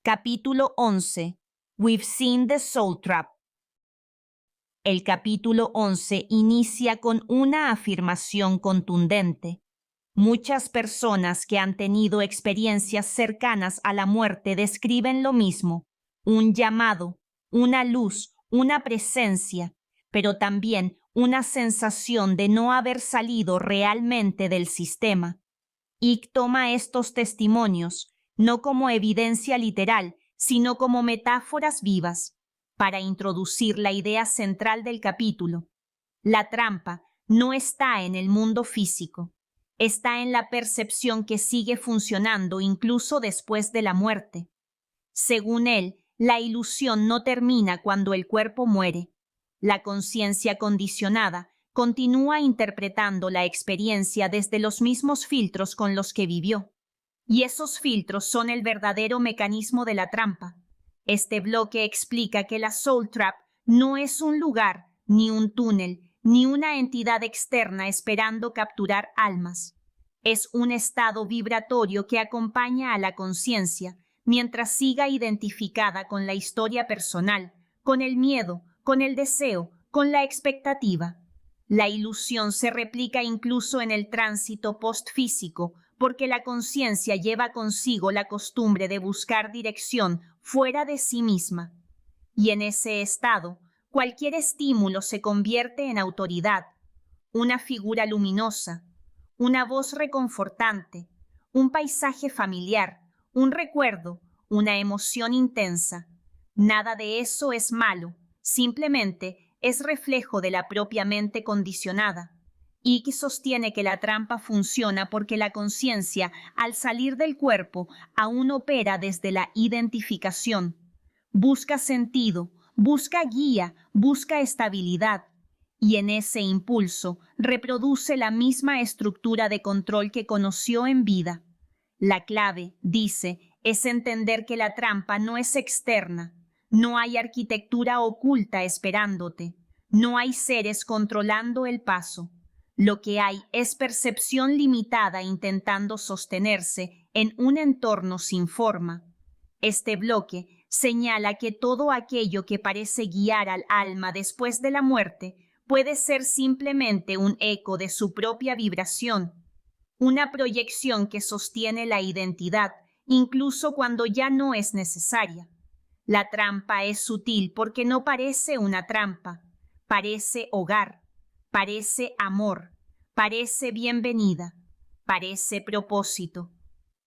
Capítulo 11. We've seen the soul trap. El capítulo 11 inicia con una afirmación contundente. Muchas personas que han tenido experiencias cercanas a la muerte describen lo mismo: un llamado, una luz, una presencia, pero también una sensación de no haber salido realmente del sistema. Icke toma estos testimonios no como evidencia literal, sino como metáforas vivas, para introducir la idea central del capítulo. La trampa no está en el mundo físico, está en la percepción que sigue funcionando incluso después de la muerte. Según él, la ilusión no termina cuando el cuerpo muere. La conciencia condicionada continúa interpretando la experiencia desde los mismos filtros con los que vivió. Y esos filtros son el verdadero mecanismo de la trampa. Este bloque explica que la Soul Trap no es un lugar, ni un túnel, ni una entidad externa esperando capturar almas. Es un estado vibratorio que acompaña a la conciencia mientras siga identificada con la historia personal, con el miedo, con el deseo, con la expectativa. La ilusión se replica incluso en el tránsito postfísico, porque la conciencia lleva consigo la costumbre de buscar dirección fuera de sí misma. Y en ese estado, cualquier estímulo se convierte en autoridad, una figura luminosa, una voz reconfortante, un paisaje familiar, un recuerdo, una emoción intensa. Nada de eso es malo, simplemente es reflejo de la propia mente condicionada. Icke sostiene que la trampa funciona porque la conciencia, al salir del cuerpo, aún opera desde la identificación. Busca sentido, busca guía, busca estabilidad. Y en ese impulso reproduce la misma estructura de control que conoció en vida. La clave, dice, es entender que la trampa no es externa. No hay arquitectura oculta esperándote. No hay seres controlando el paso. Lo que hay es percepción limitada intentando sostenerse en un entorno sin forma. Este bloque señala que todo aquello que parece guiar al alma después de la muerte puede ser simplemente un eco de su propia vibración, una proyección que sostiene la identidad, incluso cuando ya no es necesaria. La trampa es sutil porque no parece una trampa, parece hogar, parece amor, parece bienvenida, parece propósito.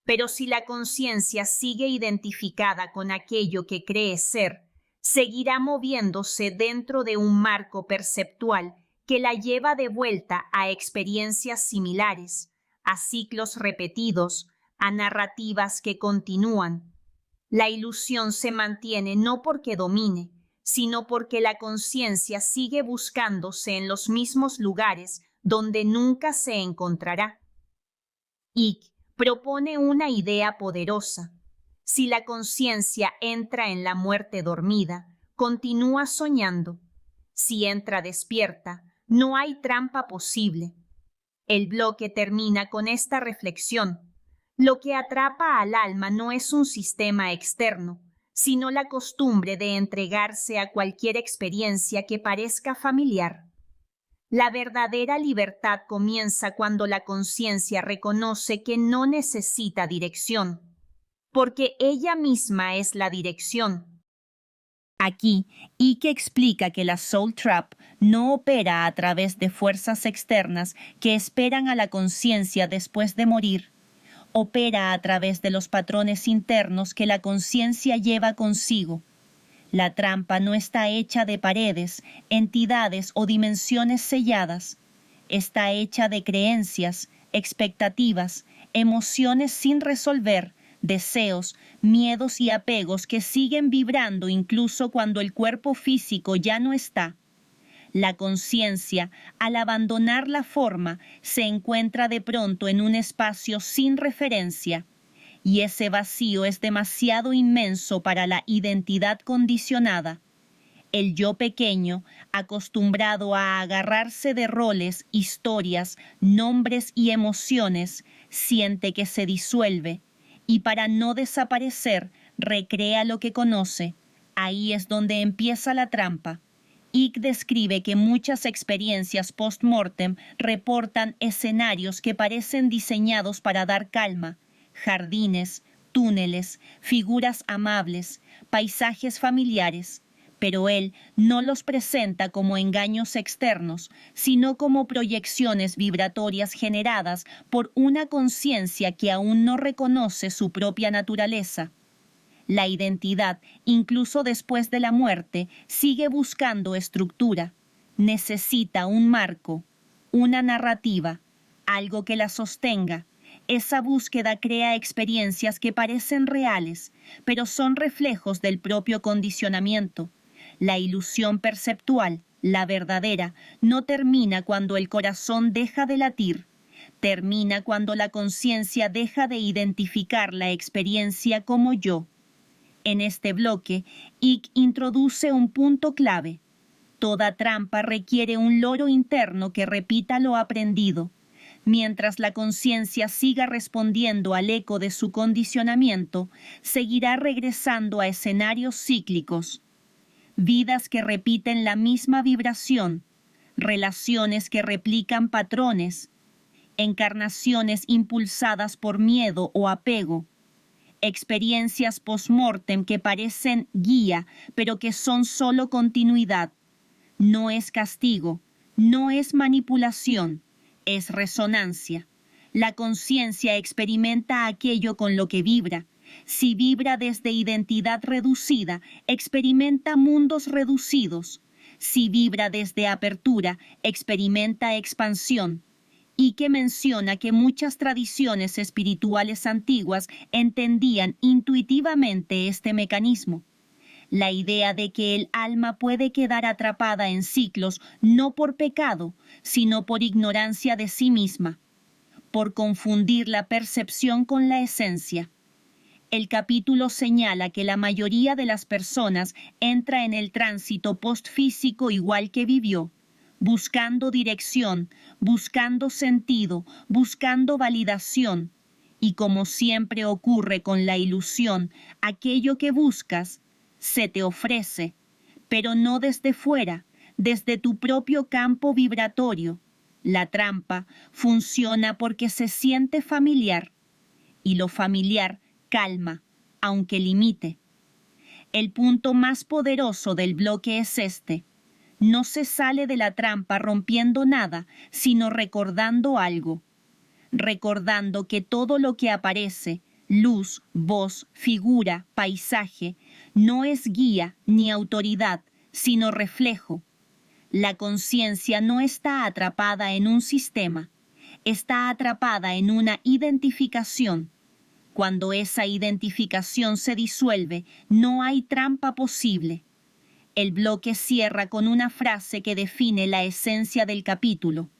Pero si la conciencia sigue identificada con aquello que cree ser, seguirá moviéndose dentro de un marco perceptual que la lleva de vuelta a experiencias similares, a ciclos repetidos, a narrativas que continúan. La ilusión se mantiene no porque domine, sino porque la conciencia sigue buscándose en los mismos lugares donde nunca se encontrará. Icke propone una idea poderosa. Si la conciencia entra en la muerte dormida, continúa soñando. Si entra despierta, no hay trampa posible. El bloque termina con esta reflexión. Lo que atrapa al alma no es un sistema externo, sino la costumbre de entregarse a cualquier experiencia que parezca familiar. La verdadera libertad comienza cuando la conciencia reconoce que no necesita dirección, porque ella misma es la dirección. Aquí, Icke explica que la Soul Trap no opera a través de fuerzas externas que esperan a la conciencia después de morir. Opera a través de los patrones internos que la conciencia lleva consigo. La trampa no está hecha de paredes, entidades o dimensiones selladas. Está hecha de creencias, expectativas, emociones sin resolver, deseos, miedos y apegos que siguen vibrando incluso cuando el cuerpo físico ya no está. La conciencia, al abandonar la forma, se encuentra de pronto en un espacio sin referencia. Y ese vacío es demasiado inmenso para la identidad condicionada. El yo pequeño, acostumbrado a agarrarse de roles, historias, nombres y emociones, siente que se disuelve, y para no desaparecer, recrea lo que conoce. Ahí es donde empieza la trampa. Icke describe que muchas experiencias post-mortem reportan escenarios que parecen diseñados para dar calma: jardines, túneles, figuras amables, paisajes familiares, pero él no los presenta como engaños externos, sino como proyecciones vibratorias generadas por una conciencia que aún no reconoce su propia naturaleza. La identidad, incluso después de la muerte, sigue buscando estructura. Necesita un marco, una narrativa, algo que la sostenga. Esa búsqueda crea experiencias que parecen reales, pero son reflejos del propio condicionamiento. La ilusión perceptual, la verdadera, no termina cuando el corazón deja de latir. Termina cuando la conciencia deja de identificar la experiencia como yo. En este bloque, Icke introduce un punto clave. Toda trampa requiere un loro interno que repita lo aprendido. Mientras la conciencia siga respondiendo al eco de su condicionamiento, seguirá regresando a escenarios cíclicos. Vidas que repiten la misma vibración, relaciones que replican patrones, encarnaciones impulsadas por miedo o apego, experiencias post-mortem que parecen guía, pero que son solo continuidad. No es castigo, no es manipulación, es resonancia. La conciencia experimenta aquello con lo que vibra. Si vibra desde identidad reducida, experimenta mundos reducidos. Si vibra desde apertura, experimenta expansión. Icke menciona que muchas tradiciones espirituales antiguas entendían intuitivamente este mecanismo. La idea de que el alma puede quedar atrapada en ciclos no por pecado, sino por ignorancia de sí misma, por confundir la percepción con la esencia. El capítulo señala que la mayoría de las personas entra en el tránsito postfísico igual que vivió, buscando dirección, buscando sentido, buscando validación. Y como siempre ocurre con la ilusión, aquello que buscas se te ofrece, pero no desde fuera, desde tu propio campo vibratorio. La trampa funciona porque se siente familiar, y lo familiar calma, aunque limite. El punto más poderoso del bloque es este: no se sale de la trampa rompiendo nada, sino recordando algo. Recordando que todo lo que aparece, luz, voz, figura, paisaje, no es guía ni autoridad, sino reflejo. La conciencia no está atrapada en un sistema, está atrapada en una identificación. Cuando esa identificación se disuelve, no hay trampa posible. El bloque cierra con una frase que define la esencia del capítulo.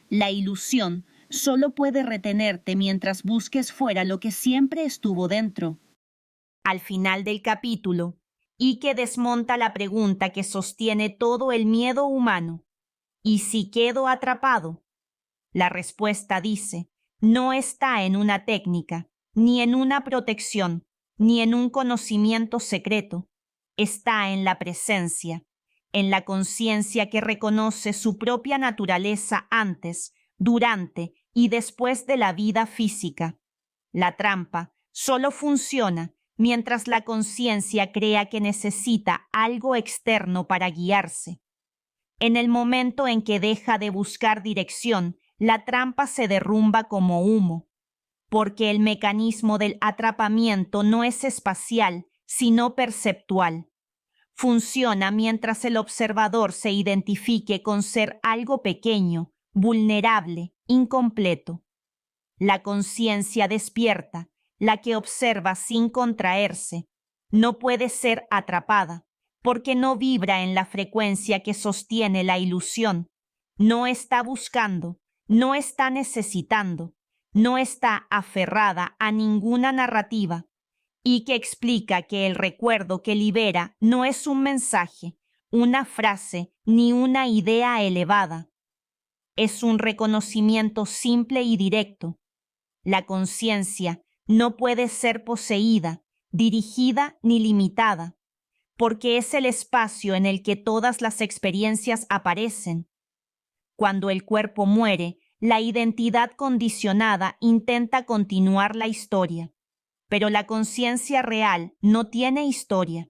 La ilusión solo puede retenerte mientras busques fuera lo que siempre estuvo dentro. Al final del capítulo, Icke desmonta la pregunta que sostiene todo el miedo humano: ¿y si quedo atrapado? La respuesta dice: no está en una técnica, ni en una protección, ni en un conocimiento secreto. Está en la presencia, en la conciencia que reconoce su propia naturaleza antes, durante y después de la vida física. La trampa solo funciona mientras la conciencia crea que necesita algo externo para guiarse. En el momento en que deja de buscar dirección, la trampa se derrumba como humo, porque el mecanismo del atrapamiento no es espacial, sino perceptual. Funciona mientras el observador se identifique con ser algo pequeño, vulnerable, incompleto. La conciencia despierta, la que observa sin contraerse, no puede ser atrapada, porque no vibra en la frecuencia que sostiene la ilusión. No está buscando, no está necesitando, no está aferrada a ninguna narrativa, y que explica que el recuerdo que libera no es un mensaje, una frase ni una idea elevada. Es un reconocimiento simple y directo. La conciencia no puede ser poseída, dirigida ni limitada, porque es el espacio en el que todas las experiencias aparecen. Cuando el cuerpo muere, la identidad condicionada intenta continuar la historia, pero la conciencia real no tiene historia,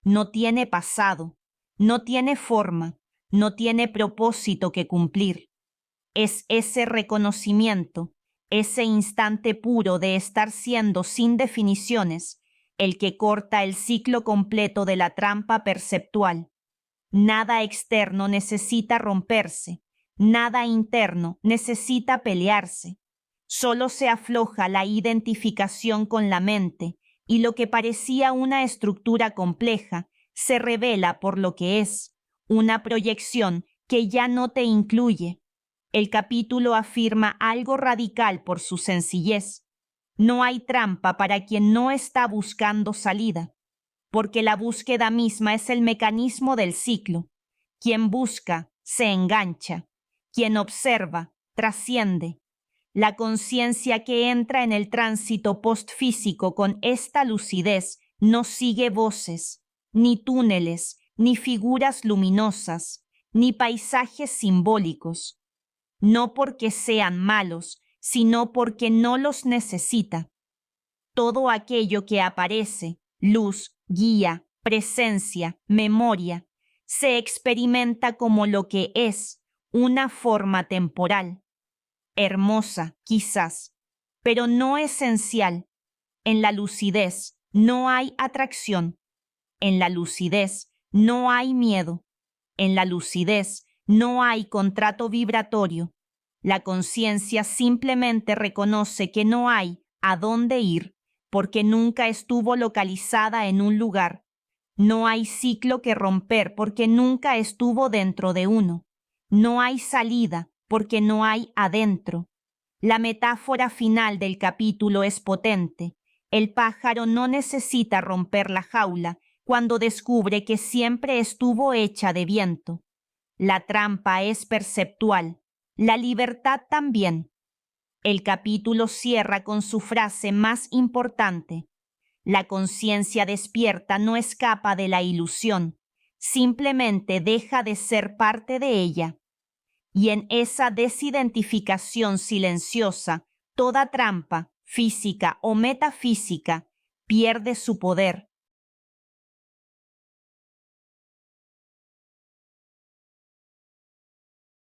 no tiene pasado, no tiene forma, no tiene propósito que cumplir. Es ese reconocimiento, ese instante puro de estar siendo sin definiciones, el que corta el ciclo completo de la trampa perceptual. Nada externo necesita romperse, nada interno necesita pelearse. Solo se afloja la identificación con la mente y lo que parecía una estructura compleja se revela por lo que es, una proyección que ya no te incluye. El capítulo afirma algo radical por su sencillez. No hay trampa para quien no está buscando salida, porque la búsqueda misma es el mecanismo del ciclo. Quien busca, se engancha. Quien observa, trasciende. La conciencia que entra en el tránsito postfísico con esta lucidez no sigue voces, ni túneles, ni figuras luminosas, ni paisajes simbólicos. No porque sean malos, sino porque no los necesita. Todo aquello que aparece, luz, guía, presencia, memoria, se experimenta como lo que es, una forma temporal. Hermosa, quizás, pero no esencial. En la lucidez no hay atracción. En la lucidez no hay miedo. En la lucidez no hay contrato vibratorio. La conciencia simplemente reconoce que no hay a dónde ir porque nunca estuvo localizada en un lugar. No hay ciclo que romper porque nunca estuvo dentro de uno. No hay salida porque no hay adentro. La metáfora final del capítulo es potente. El pájaro no necesita romper la jaula cuando descubre que siempre estuvo hecha de viento. La trampa es perceptual, la libertad también. El capítulo cierra con su frase más importante. La conciencia despierta no escapa de la ilusión, simplemente deja de ser parte de ella. Y en esa desidentificación silenciosa, toda trampa, física o metafísica, pierde su poder,